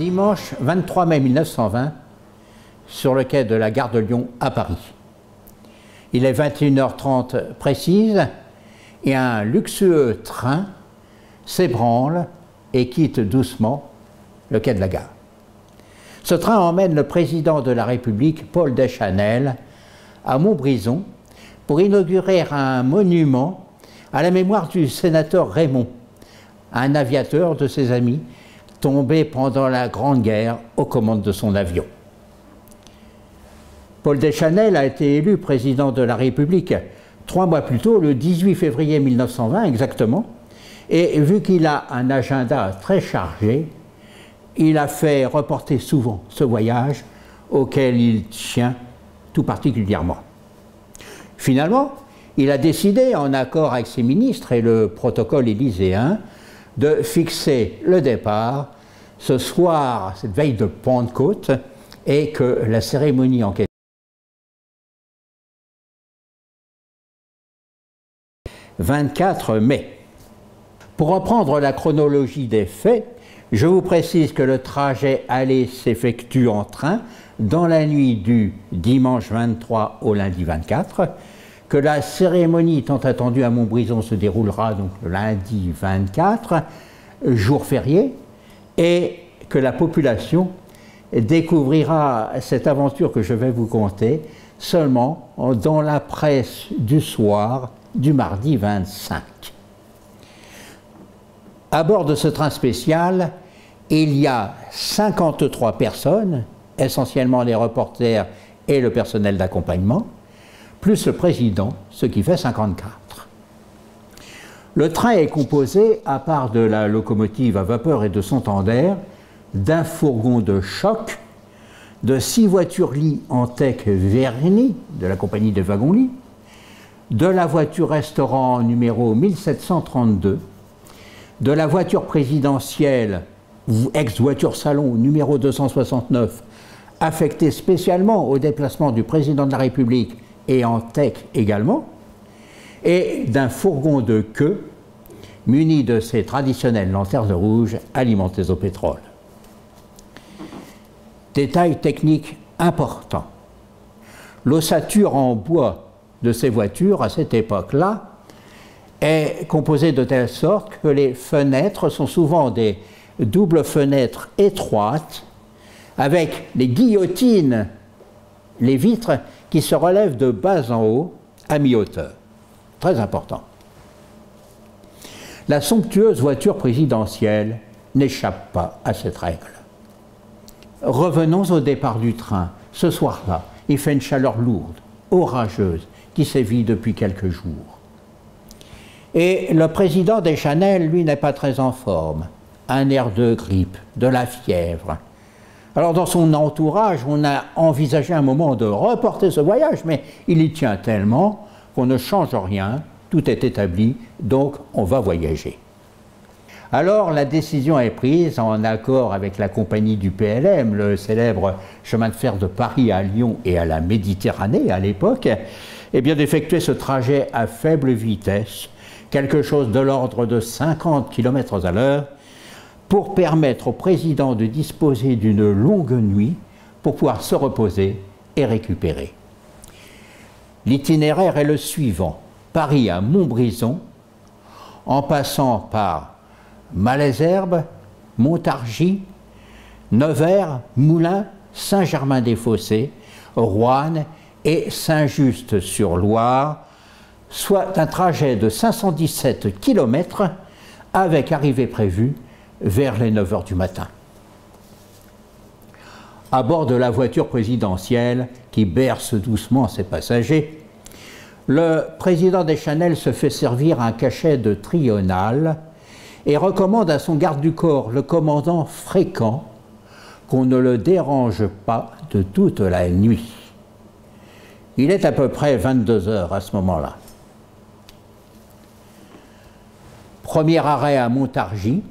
dimanche 23 mai 1920 sur le quai de la gare de Lyon à Paris. Il est 21h30 précise et un luxueux train s'ébranle et quitte doucement le quai de la gare. Ce train emmène le président de la République, Paul Deschanel, à Montbrison pour inaugurer un monument à la mémoire du sénateur Raymond, un aviateur de ses amis tombé pendant la Grande Guerre aux commandes de son avion. Paul Deschanel a été élu président de la République 3 mois plus tôt, le 18 février 1920 exactement, et vu qu'il a un agenda très chargé, il a fait reporter souvent ce voyage auquel il tient tout particulièrement. Finalement, il a décidé, en accord avec ses ministres et le protocole élyséen, de fixer le départ ce soir, cette veille de Pentecôte, et que la cérémonie en question 24 mai. Pour reprendre la chronologie des faits, je vous précise que le trajet aller s'effectue en train dans la nuit du dimanche 23 au lundi 24, que la cérémonie tant attendue à Montbrison se déroulera donc le lundi 24, jour férié, et que la population découvrira cette aventure que je vais vous conter seulement dans la presse du soir du mardi 25. À bord de ce train spécial, il y a 53 personnes, essentiellement les reporters et le personnel d'accompagnement, plus le président, ce qui fait 54. Le train est composé, à part de la locomotive à vapeur et de son tender, d'un fourgon de choc, de 6 voitures-lits en teck vernis de la compagnie des wagons-lits, de la voiture-restaurant numéro 1732, de la voiture présidentielle, ex-voiture salon numéro 269, affectée spécialement au déplacement du président de la République et en teck également, et d'un fourgon de queue muni de ses traditionnelles lanternes rouges alimentées au pétrole. Détail technique important. L'ossature en bois de ces voitures à cette époque-là est composée de telle sorte que les fenêtres sont souvent des doubles fenêtres étroites avec les guillotines, les vitres qui se relèvent de bas en haut à mi-hauteur. Très important. La somptueuse voiture présidentielle n'échappe pas à cette règle. Revenons au départ du train. Ce soir-là, il fait une chaleur lourde, orageuse, qui sévit depuis quelques jours. Et le président Deschanel, lui, n'est pas très en forme. Un air de grippe, de la fièvre. Alors dans son entourage, on a envisagé un moment de reporter ce voyage, mais il y tient tellement qu'on ne change rien, tout est établi, donc on va voyager. Alors la décision est prise en accord avec la compagnie du PLM, le célèbre chemin de fer de Paris à Lyon et à la Méditerranée à l'époque, eh bien d'effectuer ce trajet à faible vitesse, quelque chose de l'ordre de 50 km à l'heure, pour permettre au président de disposer d'une longue nuit pour pouvoir se reposer et récupérer. L'itinéraire est le suivant: Paris à Montbrison, en passant par Malesherbes, Montargis, Nevers, Moulins, Saint-Germain-des-Fossés, Roanne et Saint-Just-sur-Loire, soit un trajet de 517 km avec arrivée prévue vers les 9 h du matin. À bord de la voiture présidentielle qui berce doucement ses passagers, le président Deschanel se fait servir un cachet de Trional et recommande à son garde du corps, le commandant Fréquent, qu'on ne le dérange pas de toute la nuit. Il est à peu près 22 h à ce moment-là. Premier arrêt à Montargis,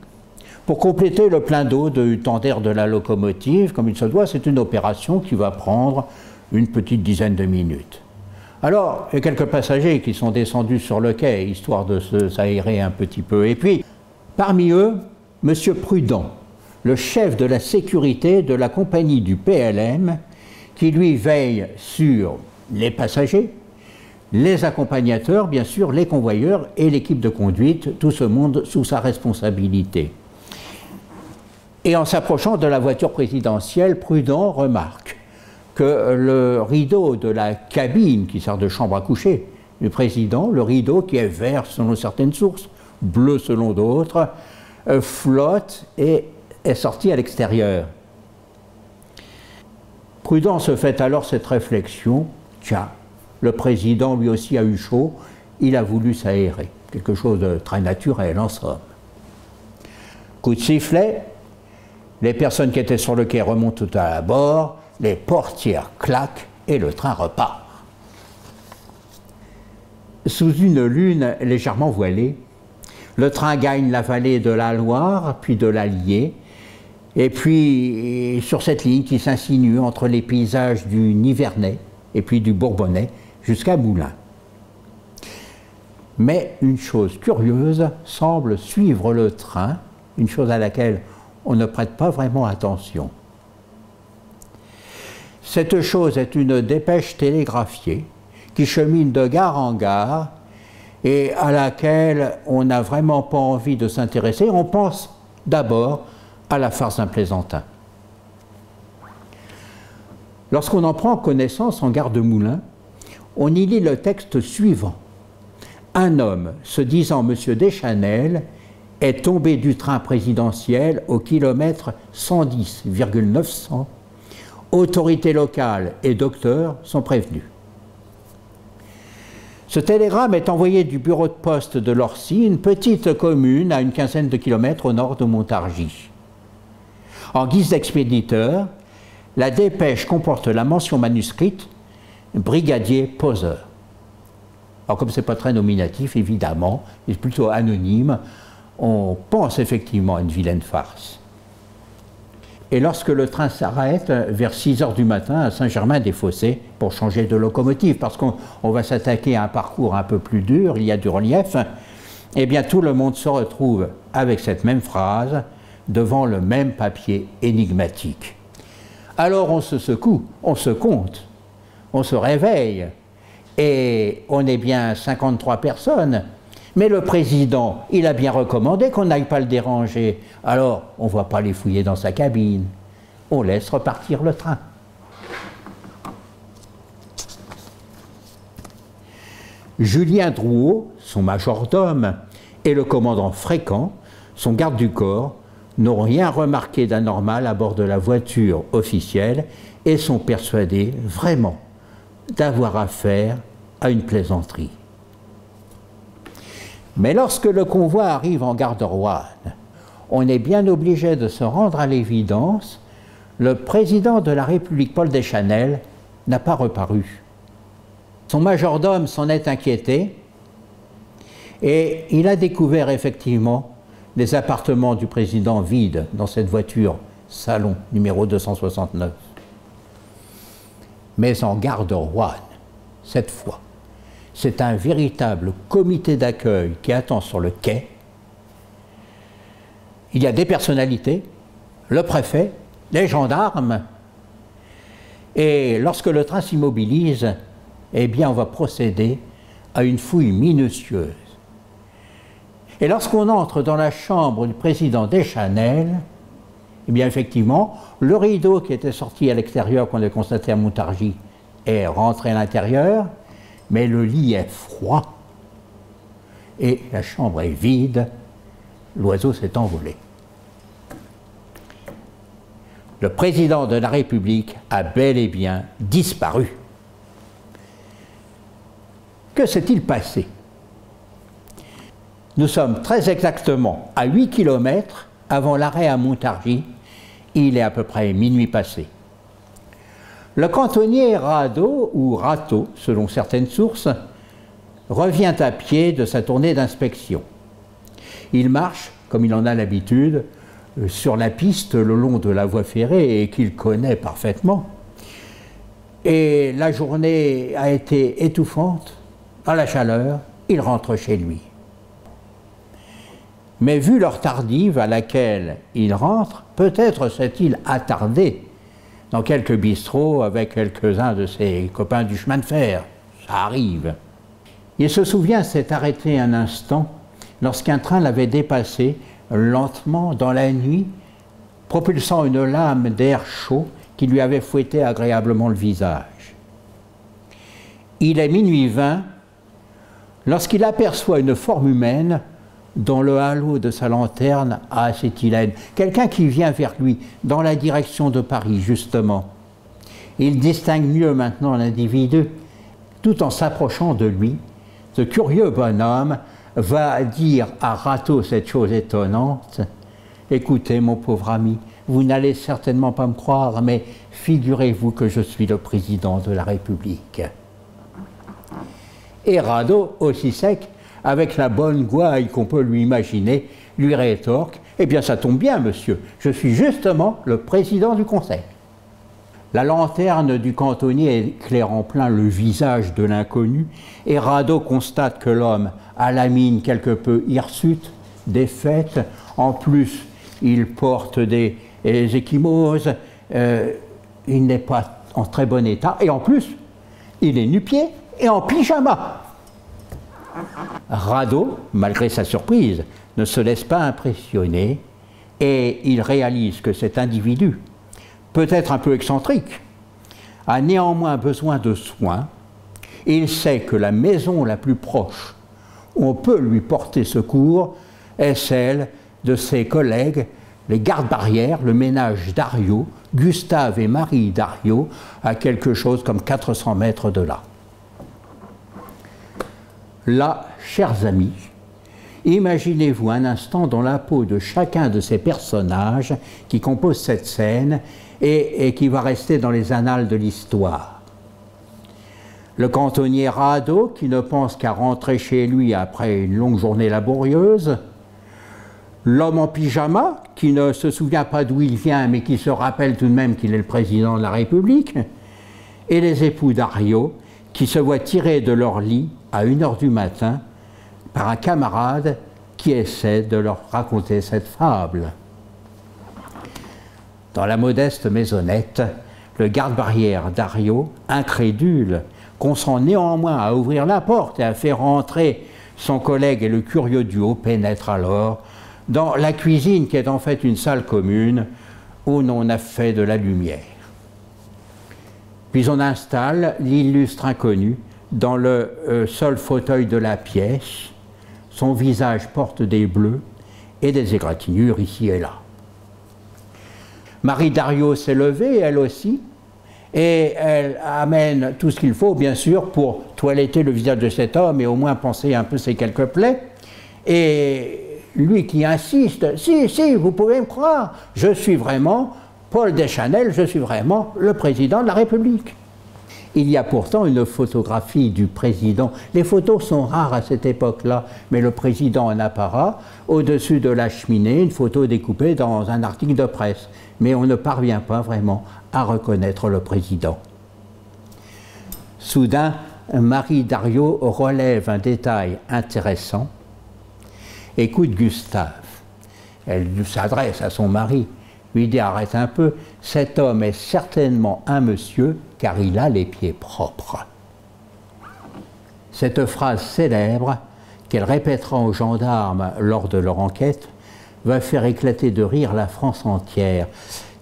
pour compléter le plein d'eau du tender de la locomotive, comme il se doit. C'est une opération qui va prendre une petite dizaine de minutes. Alors, il y a quelques passagers qui sont descendus sur le quai, histoire de s'aérer un petit peu. Et puis, parmi eux, M. Prudent, le chef de la sécurité de la compagnie du PLM, qui lui veille sur les passagers, les accompagnateurs, bien sûr, les convoyeurs et l'équipe de conduite, tout ce monde sous sa responsabilité. Et en s'approchant de la voiture présidentielle, Prudent remarque que le rideau de la cabine qui sert de chambre à coucher du président, le rideau qui est vert selon certaines sources, bleu selon d'autres, flotte et est sorti à l'extérieur. Prudent se fait alors cette réflexion, tiens, le président lui aussi a eu chaud, il a voulu s'aérer, quelque chose de très naturel en somme. Coup de sifflet, les personnes qui étaient sur le quai remontent tout à bord, les portières claquent et le train repart. Sous une lune légèrement voilée, le train gagne la vallée de la Loire, puis de l'Allier, et puis sur cette ligne qui s'insinue entre les paysages du Nivernais et puis du Bourbonnais jusqu'à Moulins. Mais une chose curieuse semble suivre le train, une chose à laquelle on ne prête pas vraiment attention. Cette chose est une dépêche télégraphiée qui chemine de gare en gare et à laquelle on n'a vraiment pas envie de s'intéresser. On pense d'abord à la farce d'un plaisantin. Lorsqu'on en prend connaissance en gare de Moulins, on y lit le texte suivant. Un homme se disant Monsieur Deschanel est tombé du train présidentiel au kilomètre 110,900. Autorités locales et docteurs sont prévenus. Ce télégramme est envoyé du bureau de poste de Lorcy, une petite commune à une quinzaine de kilomètres au nord de Montargis. En guise d'expéditeur, la dépêche comporte la mention manuscrite « Brigadier poseur ». Alors comme ce n'est pas très nominatif, évidemment, c'est plutôt anonyme, on pense effectivement à une vilaine farce. Et lorsque le train s'arrête vers 6 h du matin à Saint-Germain-des-Fossés pour changer de locomotive, parce qu'on va s'attaquer à un parcours un peu plus dur, il y a du relief, eh bien tout le monde se retrouve avec cette même phrase devant le même papier énigmatique. Alors on se secoue, on se compte, on se réveille, et on est bien 53 personnes. Mais le président, il a bien recommandé qu'on n'aille pas le déranger. Alors, on ne va pas les fouiller dans sa cabine. On laisse repartir le train. Julien Drouot, son majordome, et le commandant Fréquent, son garde du corps, n'ont rien remarqué d'anormal à bord de la voiture officielle et sont persuadés vraiment d'avoir affaire à une plaisanterie. Mais lorsque le convoi arrive en gare de Roanne, on est bien obligé de se rendre à l'évidence, le président de la République, Paul Deschanel, n'a pas reparu. Son majordome s'en est inquiété et il a découvert effectivement les appartements du président vides dans cette voiture salon numéro 269. Mais en gare de Roanne, cette fois, c'est un véritable comité d'accueil qui attend sur le quai. Il y a des personnalités, le préfet, les gendarmes. Et lorsque le train s'immobilise, eh bien on va procéder à une fouille minutieuse. Et lorsqu'on entre dans la chambre du président Deschanel, eh bien effectivement, le rideau qui était sorti à l'extérieur qu'on a constaté à Montargis est rentré à l'intérieur, mais le lit est froid et la chambre est vide, l'oiseau s'est envolé. Le président de la République a bel et bien disparu. Que s'est-il passé? Nous sommes très exactement à 8 km avant l'arrêt à Montargis, il est à peu près minuit passé. Le cantonnier Radeau, ou Rateau, selon certaines sources, revient à pied de sa tournée d'inspection. Il marche, comme il en a l'habitude, sur la piste le long de la voie ferrée et qu'il connaît parfaitement. Et la journée a été étouffante, à la chaleur, il rentre chez lui. Mais vu l'heure tardive à laquelle il rentre, peut-être s'est-il attardé dans quelques bistrots avec quelques-uns de ses copains du chemin de fer. Ça arrive. Il se souvient s'être arrêté un instant lorsqu'un train l'avait dépassé lentement dans la nuit, propulsant une lame d'air chaud qui lui avait fouetté agréablement le visage. Il est minuit 20 lorsqu'il aperçoit une forme humaine dans le halo de sa lanterne à acétylène. Quelqu'un qui vient vers lui, dans la direction de Paris, justement. Il distingue mieux maintenant l'individu. Tout en s'approchant de lui, ce curieux bonhomme va dire à Rateau cette chose étonnante. « Écoutez, mon pauvre ami, vous n'allez certainement pas me croire, mais figurez-vous que je suis le président de la République. » Et Radeau, aussi sec, avec la bonne gouaille qu'on peut lui imaginer, lui rétorque « Eh bien, ça tombe bien, monsieur, je suis justement le président du Conseil. » La lanterne du cantonnier éclaire en plein le visage de l'inconnu, et Radeau constate que l'homme a la mine quelque peu hirsute, défaite. En plus, il porte des ecchymoses, il n'est pas en très bon état, et en plus, il est nu-pied et en pyjama. Radeau, malgré sa surprise, ne se laisse pas impressionner et il réalise que cet individu, peut-être un peu excentrique, a néanmoins besoin de soins. Il sait que la maison la plus proche où on peut lui porter secours est celle de ses collègues, les gardes-barrières, le ménage Dariot, Gustave et Marie Dariot, à quelque chose comme 400 mètres de là. Là, chers amis, imaginez-vous un instant dans la peau de chacun de ces personnages qui composent cette scène et qui va rester dans les annales de l'histoire. Le cantonnier Radeau, qui ne pense qu'à rentrer chez lui après une longue journée laborieuse. L'homme en pyjama, qui ne se souvient pas d'où il vient, mais qui se rappelle tout de même qu'il est le président de la République. Et les époux Dariot, qui se voient tirés de leur lit à 1 h du matin par un camarade qui essaie de leur raconter cette fable. Dans la modeste maisonnette, le garde-barrière Dariot, incrédule, consent néanmoins à ouvrir la porte et à faire entrer son collègue, et le curieux duo pénètre alors dans la cuisine qui est en fait une salle commune où l'on a fait de la lumière. Puis on installe l'illustre inconnu dans le seul fauteuil de la pièce. Son visage porte des bleus et des égratignures ici et là. Marie Dariot s'est levée, elle aussi, et elle amène tout ce qu'il faut, bien sûr, pour toiletter le visage de cet homme et au moins penser un peu ses quelques plaies. Et lui qui insiste, si, vous pouvez me croire, je suis vraiment Paul Deschanel, je suis vraiment le président de la République. Il y a pourtant une photographie du président. Les photos sont rares à cette époque-là, mais le président en apparat, au-dessus de la cheminée, une photo découpée dans un article de presse. Mais on ne parvient pas vraiment à reconnaître le président. Soudain, Marie Dariot relève un détail intéressant. Écoute Gustave. Elle s'adresse à son mari, lui dit « Arrête un peu, cet homme est certainement un monsieur car il a les pieds propres. » Cette phrase célèbre, qu'elle répétera aux gendarmes lors de leur enquête, va faire éclater de rire la France entière.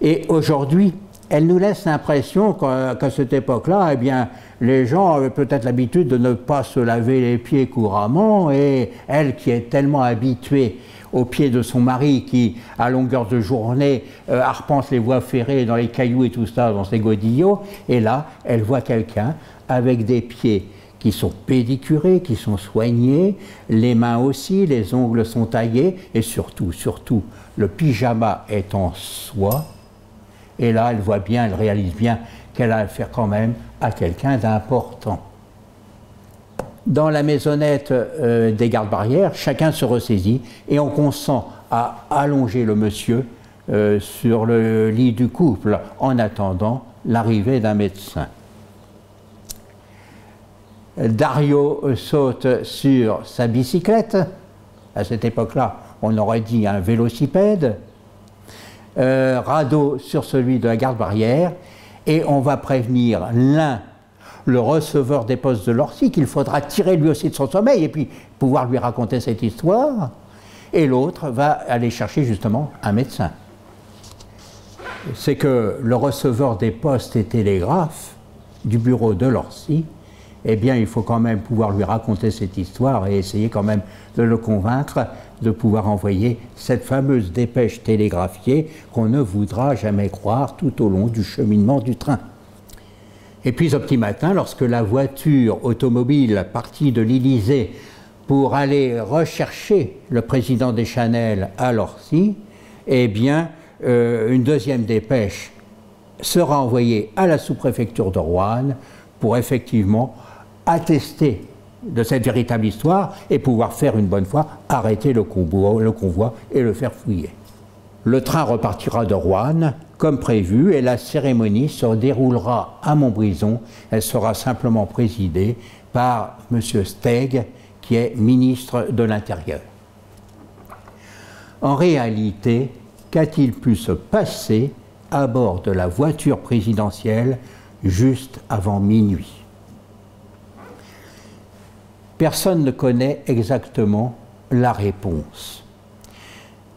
Et aujourd'hui, elle nous laisse l'impression qu'à cette époque-là, eh bien, les gens avaient peut-être l'habitude de ne pas se laver les pieds couramment, et elle qui est tellement habituée aux pieds de son mari qui, à longueur de journée, arpente les voies ferrées dans les cailloux et tout ça, dans ses godillots, et là, elle voit quelqu'un avec des pieds qui sont pédicurés, qui sont soignés, les mains aussi, les ongles sont taillés, et surtout, le pyjama est en soie. Et là, elle voit bien, elle réalise bien qu'elle a affaire quand même à quelqu'un d'important. Dans la maisonnette des gardes-barrières, chacun se ressaisit et on consent à allonger le monsieur sur le lit du couple en attendant l'arrivée d'un médecin. Dariot saute sur sa bicyclette. À cette époque-là, on aurait dit un vélocipède, radeau sur celui de la garde-barrière, et on va prévenir l'un, le receveur des postes de Lorcy, qu'il faudra tirer lui aussi de son sommeil et puis pouvoir lui raconter cette histoire, et l'autre va aller chercher justement un médecin. C'est que le receveur des postes et télégraphes du bureau de Lorcy, eh bien, il faut quand même pouvoir lui raconter cette histoire et essayer quand même de le convaincre de pouvoir envoyer cette fameuse dépêche télégraphiée qu'on ne voudra jamais croire tout au long du cheminement du train. Et puis, au petit matin, lorsque la voiture automobile partie de l'Élysée pour aller rechercher le président Deschanel à Lorcy, eh bien, une deuxième dépêche sera envoyée à la sous-préfecture de Roanne pour effectivement attester de cette véritable histoire et pouvoir faire une bonne fois arrêter le convoi et le faire fouiller. Le train repartira de Roanne comme prévu et la cérémonie se déroulera à Montbrison. Elle sera simplement présidée par M. Steig, qui est ministre de l'Intérieur. En réalité, qu'a-t-il pu se passer à bord de la voiture présidentielle juste avant minuit? Personne ne connaît exactement la réponse.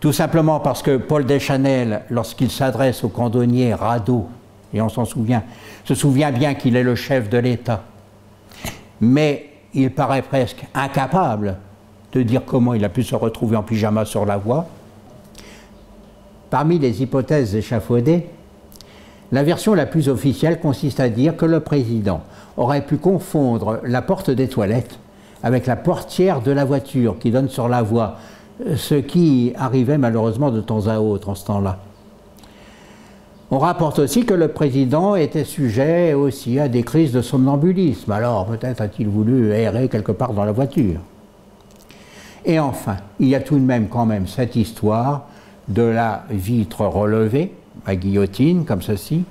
Tout simplement parce que Paul Deschanel, lorsqu'il s'adresse au canonnier Radeau, et on s'en souvient, se souvient bien qu'il est le chef de l'État, mais il paraît presque incapable de dire comment il a pu se retrouver en pyjama sur la voie. Parmi les hypothèses échafaudées, la version la plus officielle consiste à dire que le président aurait pu confondre la porte des toilettes avec la portière de la voiture qui donne sur la voie, ce qui arrivait malheureusement de temps à autre en ce temps-là. On rapporte aussi que le président était sujet aussi à des crises de somnambulisme, alors peut-être a-t-il voulu errer quelque part dans la voiture. Et enfin, il y a tout de même quand même cette histoire de la vitre relevée, à guillotine, comme ceci,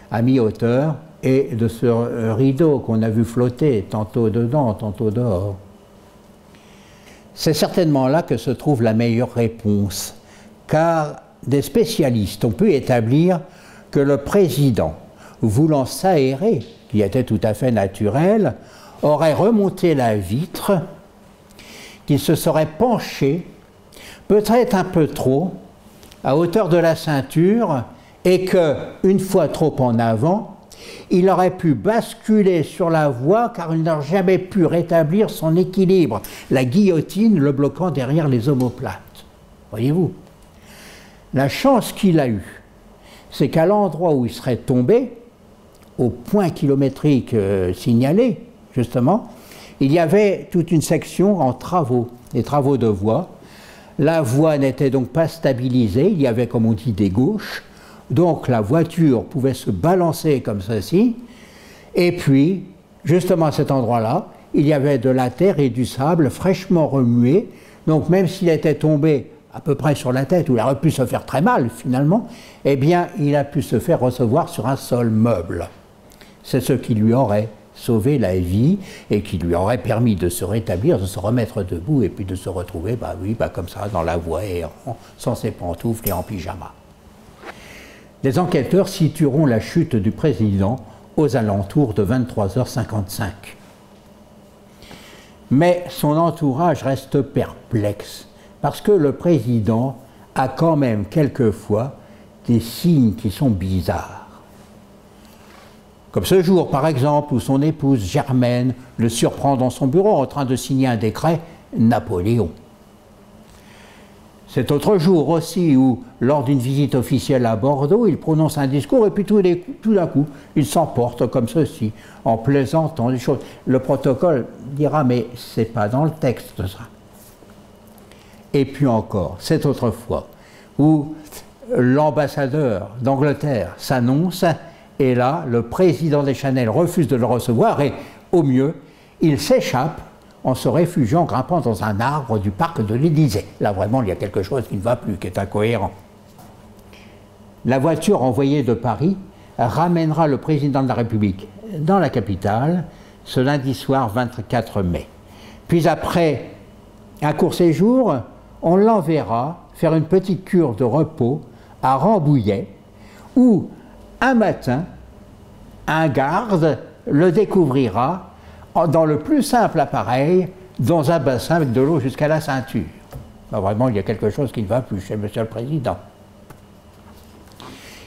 à mi-hauteur, et de ce rideau qu'on a vu flotter, tantôt dedans, tantôt dehors. C'est certainement là que se trouve la meilleure réponse, car des spécialistes ont pu établir que le président, voulant s'aérer, qui était tout à fait naturel, aurait remonté la vitre, qu'il se serait penché, peut-être un peu trop, à hauteur de la ceinture, et que, une fois trop en avant, il aurait pu basculer sur la voie car il n'aurait jamais pu rétablir son équilibre, la guillotine le bloquant derrière les omoplates. Voyez-vous, la chance qu'il a eue, c'est qu'à l'endroit où il serait tombé, au point kilométrique signalé, justement, il y avait toute une section en travaux, des travaux de voie. La voie n'était donc pas stabilisée, il y avait, comme on dit, des gauches. Donc la voiture pouvait se balancer comme ceci, et puis, justement à cet endroit-là, il y avait de la terre et du sable fraîchement remués, donc même s'il était tombé à peu près sur la tête, où il aurait pu se faire très mal finalement, eh bien il a pu se faire recevoir sur un sol meuble. C'est ce qui lui aurait sauvé la vie et qui lui aurait permis de se rétablir, de se remettre debout et puis de se retrouver, comme ça, dans la voie errant, sans ses pantoufles et en pyjama. Les enquêteurs situeront la chute du président aux alentours de 23h55. Mais son entourage reste perplexe, parce que le président a quand même quelquefois des signes qui sont bizarres. Comme ce jour, par exemple, où son épouse Germaine le surprend dans son bureau en train de signer un décret Napoléon. Cet autre jour aussi où, lors d'une visite officielle à Bordeaux, il prononce un discours et puis tout d'un coup, il s'emporte comme ceci, en plaisantant des choses. Le protocole dira, mais c'est pas dans le texte ça. Et puis encore, cette autre fois, où l'ambassadeur d'Angleterre s'annonce, et là, le président Deschanel refuse de le recevoir et, au mieux, il s'échappe en se réfugiant, grimpant dans un arbre du parc de l'Élysée. Là, vraiment, il y a quelque chose qui ne va plus, qui est incohérent. La voiture envoyée de Paris ramènera le président de la République dans la capitale ce lundi soir 24 mai. Puis après un court séjour, on l'enverra faire une petite cure de repos à Rambouillet, où un matin, un garde le découvrira dans le plus simple appareil, dans un bassin avec de l'eau jusqu'à la ceinture. Ben vraiment, il y a quelque chose qui ne va plus chez Monsieur le Président.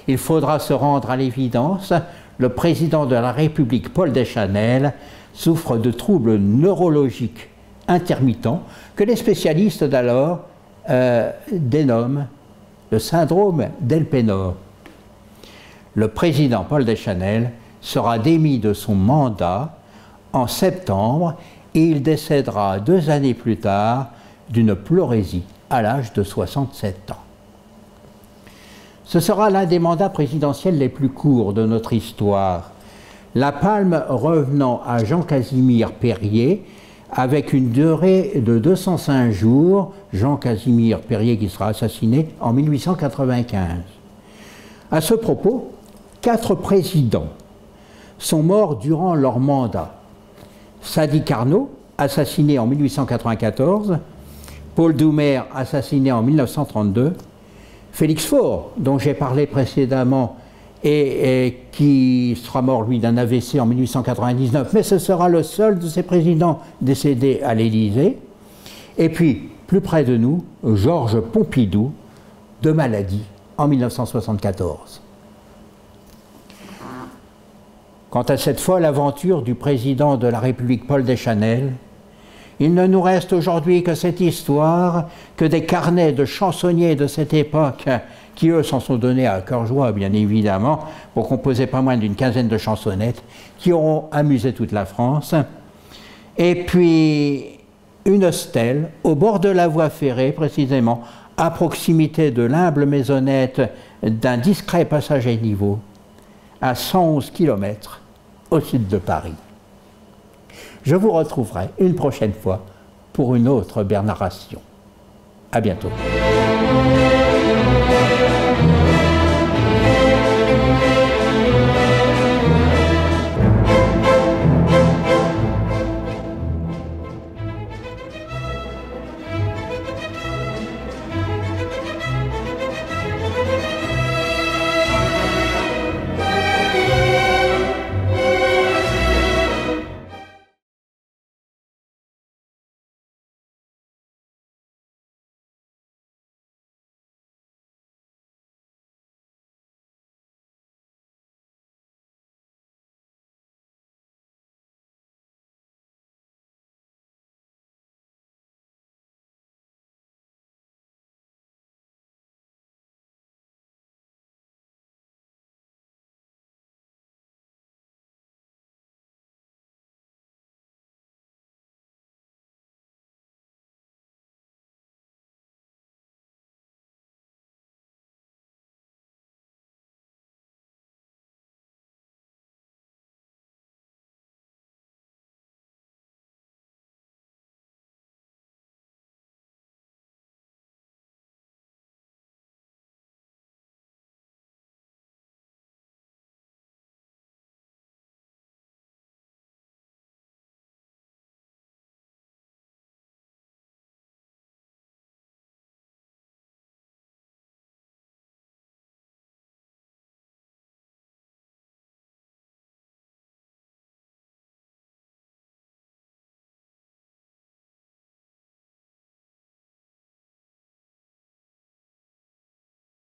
Il faudra se rendre à l'évidence, le président de la République, Paul Deschanel, souffre de troubles neurologiques intermittents que les spécialistes d'alors dénomment le syndrome d'Elpenor. Le président Paul Deschanel sera démis de son mandat en septembre et il décédera 2 années plus tard d'une pleurésie à l'âge de 67 ans. Ce sera l'un des mandats présidentiels les plus courts de notre histoire, la palme revenant à Jean-Casimir Périer avec une durée de 205 jours, Jean-Casimir Périer qui sera assassiné en 1895. À ce propos, 4 présidents sont morts durant leur mandat. Sadi Carnot, assassiné en 1894, Paul Doumer, assassiné en 1932, Félix Faure, dont j'ai parlé précédemment et qui sera mort, lui, d'un AVC en 1899, mais ce sera le seul de ces présidents décédés à l'Élysée. Et puis, plus près de nous, Georges Pompidou, de maladie, en 1974. Quant à cette folle aventure du président de la République, Paul Deschanel, il ne nous reste aujourd'hui que cette histoire, que des carnets de chansonniers de cette époque, qui eux s'en sont donnés à cœur joie, bien évidemment, pour composer pas moins d'une quinzaine de chansonnettes, qui auront amusé toute la France. Et puis, une stèle au bord de la voie ferrée, précisément, à proximité de l'humble maisonnette d'un discret passager niveau, à 111 km au sud de Paris. Je vous retrouverai une prochaine fois pour une autre narration. À bientôt.